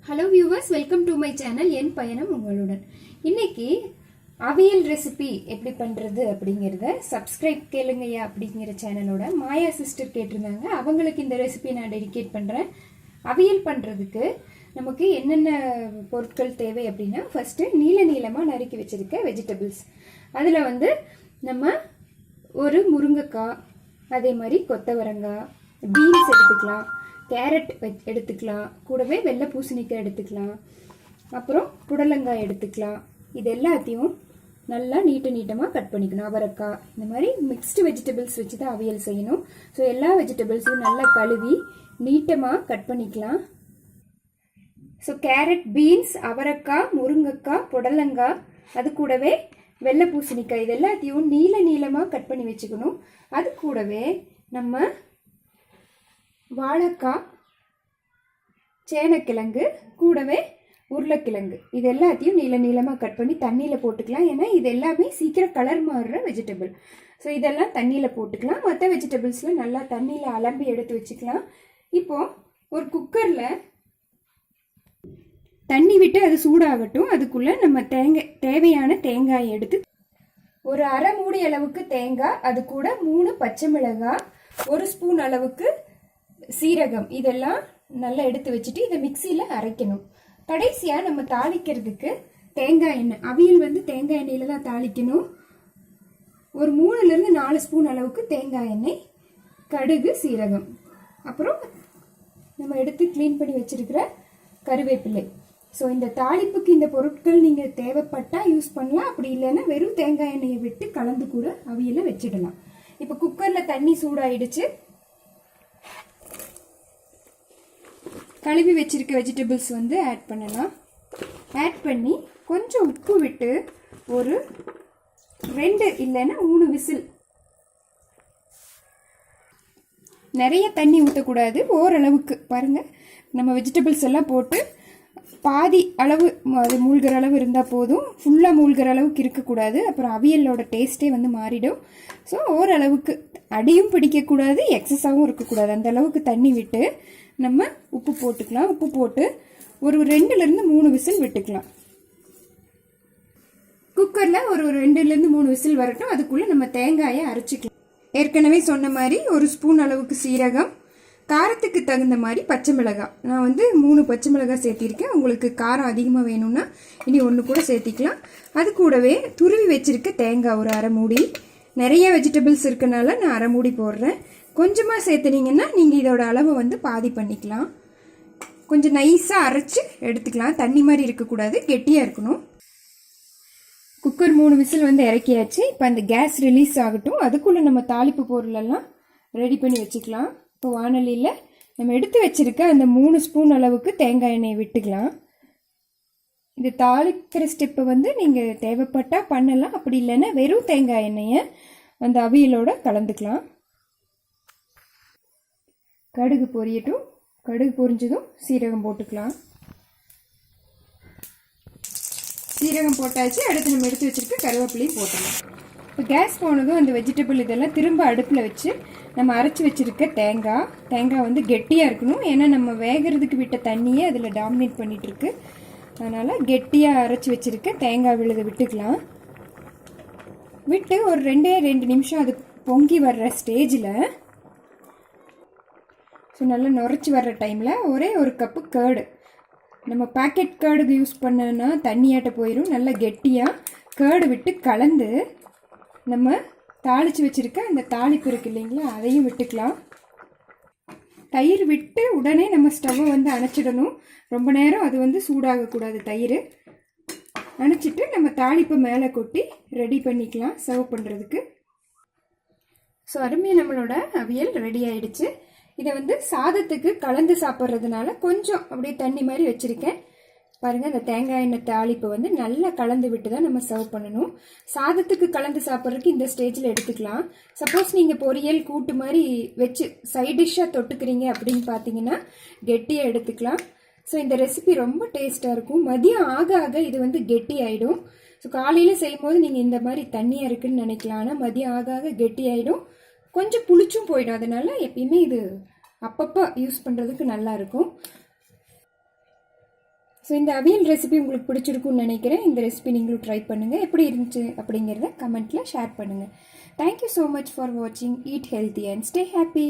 Hello viewers, welcome to my channel. என் பயணம் உங்களுடன். இன்னைக்கு அவியல் ரெசிபி எப்படி பண்ணுறது அப்படிங்கிறத சப்ஸ்கிரைப் கேளுங்கய்யா அப்படிங்கிற சேனலோட மாயா சிஸ்டர் கேட்டிருந்தாங்க. அவங்களுக்கு இந்த ரெசிபி நான் டெடிகேட் பண்ணுறேன். அவியல் பண்ணுறதுக்கு நமக்கு என்னென்ன பொருட்கள் தேவை அப்படின்னா, ஃபஸ்ட்டு நீளமாக நறுக்கி வச்சுருக்க வெஜிடபிள்ஸ். அதில் நம்ம ஒரு முருங்கைக்காய், அதே மாதிரி கொத்தவரங்காய், பீன்ஸ் எடுத்துக்கலாம், கேரட் எடுத்துக்கலாம், கூடவே வெள்ளை பூசணிக்காய் எடுத்துக்கலாம், அப்புறம் புடலங்காய் எடுத்துக்கலாம். இது எல்லாத்தையும் நல்லா நீட்டமாக கட் பண்ணிக்கணும். அவரைக்காய், இந்த மாதிரி மிக்ஸ்டு வெஜிடபிள்ஸ் வச்சு தான் அவியல் செய்யணும். ஸோ எல்லா வெஜிடபிள்ஸையும் நல்லா கழுவி நீட்டமாக கட் பண்ணிக்கலாம். ஸோ கேரட், பீன்ஸ், அவரைக்காய், முருங்கைக்காய், புடலங்காய், அது கூடவே வெள்ளை பூசணிக்காய், இது எல்லாத்தையும் நீளமாக கட் பண்ணி வச்சுக்கணும். அது கூடவே நம்ம வாழைக்காய், சேனக்கிழங்கு, கூடவே உருளைக்கிழங்கு, இது எல்லாத்தையும் நீளமாக கட் பண்ணி தண்ணியில் போட்டுக்கலாம். ஏன்னா இது எல்லாமே சீக்கிரம் கலர் மாறுற வெஜிடபிள். ஸோ இதெல்லாம் தண்ணியில் போட்டுக்கலாம். மற்ற வெஜிடபிள்ஸில் நல்லா தண்ணியில் அலம்பி எடுத்து வச்சுக்கலாம். இப்போது ஒரு குக்கரில் தண்ணி விட்டு அது சூடாகட்டும். அதுக்குள்ளே நம்ம தேவையான தேங்காயை எடுத்து ஒரு அரை மூடி அளவுக்கு தேங்காய், அது கூட 3 பச்சை மிளகாய், 1 ஸ்பூன் அளவுக்கு சீரகம், இதெல்லாம் நல்லா எடுத்து வச்சுட்டு இதை மிக்சியில் அரைக்கணும். கடைசியாக நம்ம தாளிக்கிறதுக்கு தேங்காய் எண்ணெய், அவியல் தேங்காய் எண்ணெயில் தான் தாளிக்கணும். ஒரு 3லேருந்து 4 ஸ்பூன் அளவுக்கு தேங்காய் எண்ணெய், கடுகு, சீரகம், அப்புறம் நம்ம எடுத்து க்ளீன் பண்ணி வச்சிருக்கிற கருவேப்பிலை. ஸோ இந்த தாளிப்புக்கு இந்த பொருட்கள் நீங்கள் தேவைப்பட்டால் யூஸ் பண்ணலாம். அப்படி இல்லைன்னா வெறும் தேங்காய் எண்ணெயை விட்டு கலந்து கூட அவியலை வச்சிடலாம். இப்போ குக்கரில் தண்ணி சூடாயிடுச்சு. கழுவி வச்சிருக்க வெஜிடபிள்ஸ் ஆட் பண்ணலாம். ஆட் பண்ணி கொஞ்சம் உப்பு விட்டு ஒரு 2 இல்லைன்னா 3 விசில். நிறைய தண்ணி ஊற்றக்கூடாது, ஓரளவுக்கு பாருங்கள். நம்ம வெஜிடபிள்ஸ் எல்லாம் போட்டு பாதி அளவு அது மூழ்கிற அளவு இருந்தால் போதும். ஃபுல்லாக மூழ்கிற அளவுக்கு இருக்கக்கூடாது, அப்புறம் அவியலோட டேஸ்ட்டே மாறிடும். ஸோ ஓரளவுக்கு அடியும் பிடிக்கக்கூடாது, எக்ஸஸாகவும் இருக்கக்கூடாது. அந்த அளவுக்கு தண்ணி விட்டு நம்ம உப்பு போட்டுக்கலாம். உப்பு போட்டு ஒரு 2லேருந்து 3 விசில் விட்டுக்கலாம். குக்கரில் ஒரு 2லேருந்து 3 விசில் வரட்டும். அதுக்குள்ளே நம்ம தேங்காயை அரைச்சிக்கலாம். ஏற்கனவே சொன்ன மாதிரி 1 ஸ்பூன் அளவுக்கு சீரகம், காரத்துக்கு தகுந்த மாதிரி பச்சை மிளகாய். நான் 3 பச்சை மிளகாய் சேர்த்திருக்கேன். உங்களுக்கு காரம் அதிகமாக வேணும்னா இனி 1 கூட சேர்த்திக்கலாம். அது கூடவே துருவி வச்சிருக்க தேங்காய் ஒரு அரை மூடி. நிறைய வெஜிடபிள்ஸ் இருக்கனால நான் அரை மூடி போடுறேன். கொஞ்சமாக சேர்த்துனீங்கன்னா நீங்கள் இதோட அளவை பாதி பண்ணிக்கலாம். கொஞ்சம் நைஸாக அரைச்சி எடுத்துக்கலாம். தண்ணி மாதிரி இருக்கக்கூடாது, கெட்டியாக இருக்கணும். குக்கர் 3 விசில் இறக்கியாச்சு. இப்போ அந்த கேஸ் ரிலீஸ் ஆகட்டும். அதுக்குள்ளே நம்ம தாளிப்பு பொருளெல்லாம் ரெடி பண்ணி வச்சுக்கலாம். இப்போ வானலியில் நம்ம எடுத்து வச்சிருக்க அந்த 3 ஸ்பூன் அளவுக்கு தேங்காய் எண்ணெயை விட்டுக்கலாம். இது தாளிக்கிற ஸ்டெப்பை நீங்கள் தேவைப்பட்டால் பண்ணலாம். அப்படி இல்லைன்னா வெறும் தேங்காய் எண்ணெயை அந்த அவியலோட கலந்துக்கலாம். கடுகு பொரியட்டும். கடுகு பொரிஞ்சதும் சீரகம் போட்டுக்கலாம். சீரகம் போட்டாச்சு. அடுத்து நம்ம எடுத்து வச்சிருக்க கருவேப்பிலையும் போட்டுக்கலாம். இப்போ கேஸ் போனதும் அந்த வெஜிடபிள் இதெல்லாம் திரும்ப அடுப்பில் வச்சு நம்ம அரைச்சி வச்சிருக்க தேங்காய் கெட்டியாக இருக்கணும். ஏன்னா நம்ம வேகிறதுக்கு விட்ட தண்ணியே அதில் டாமினேட் பண்ணிட்டு இருக்கு. அதனால் கெட்டியாக அரைச்சி வச்சிருக்க தேங்காய் விழுதை விட்டுக்கலாம். விட்டு ஒரு 2 நிமிஷம் அது பொங்கி வர்ற ஸ்டேஜில், ஸோ நல்லா நுரைச்சி வர்ற டைமில் ஒரே 1 கப்பு கேர்டு, நம்ம பேக்கெட் கேர்டுக்கு யூஸ் பண்ணோன்னா தண்ணியாட்ட போயிடும். நல்லா கெட்டியாக கேர்டு விட்டு கலந்து நம்ம தாளித்து வச்சுருக்க அந்த தாளிப்பு இருக்குது இல்லைங்களா, அதையும் விட்டுக்கலாம். தயிர் விட்டு உடனே நம்ம ஸ்டவ்வை அணைச்சிடணும். ரொம்ப நேரம் அது சூடாகக்கூடாது. தயிர் அணைச்சிட்டு நம்ம தாளிப்பை மேலே கொட்டி ரெடி பண்ணிக்கலாம் சர்வ் பண்ணுறதுக்கு. ஸோ அருமையாக நம்மளோட அவியல் ரெடி ஆயிடுச்சு. இதை சாதத்துக்கு கலந்து சாப்பிட்றதுனால கொஞ்சம் அப்படியே தண்ணி மாதிரி வச்சுருக்கேன். பாருங்கள், அந்த தேங்காய் எண்ணெய் தாளிப்பு நல்லா கலந்து விட்டு தான் நம்ம சர்வ் பண்ணணும். சாதத்துக்கு கலந்து சாப்பிட்றதுக்கு இந்த ஸ்டேஜில் எடுத்துக்கலாம். சப்போஸ் நீங்கள் பொரியல் கூட்டு மாதிரி வச்சு சைட் டிஷ்ஷாக தொட்டுக்கிறீங்க அப்படின்னு பார்த்தீங்கன்னா கெட்டியாக எடுத்துக்கலாம். ஸோ இந்த ரெசிபி ரொம்ப டேஸ்ட்டாக இருக்கும். மதியம் ஆக ஆக இது கெட்டி ஆகிடும். ஸோ காலையில் செய்யும்போது நீங்கள் இந்த மாதிரி தண்ணியாக இருக்குன்னு நினைக்கலாம். ஆனால் மதியம் ஆக ஆக கெட்டி ஆகிடும். கொஞ்சம் புளிச்சும் போயிடும். அதனால எப்பயுமே இது அப்பப்போ யூஸ் பண்ணுறதுக்கு நல்லாயிருக்கும். ஸோ இந்த அவியல் ரெசிபி உங்களுக்கு பிடிச்சிருக்குன்னு நினைக்கிறேன். இந்த ரெசிபி நீங்களும் ட்ரை பண்ணுங்கள். எப்படி இருந்துச்சு அப்படிங்கிறத கமெண்ட்டில் ஷேர் பண்ணுங்கள். தேங்க்யூ ஸோ மச் ஃபார் வாட்சிங். Eat healthy and stay happy.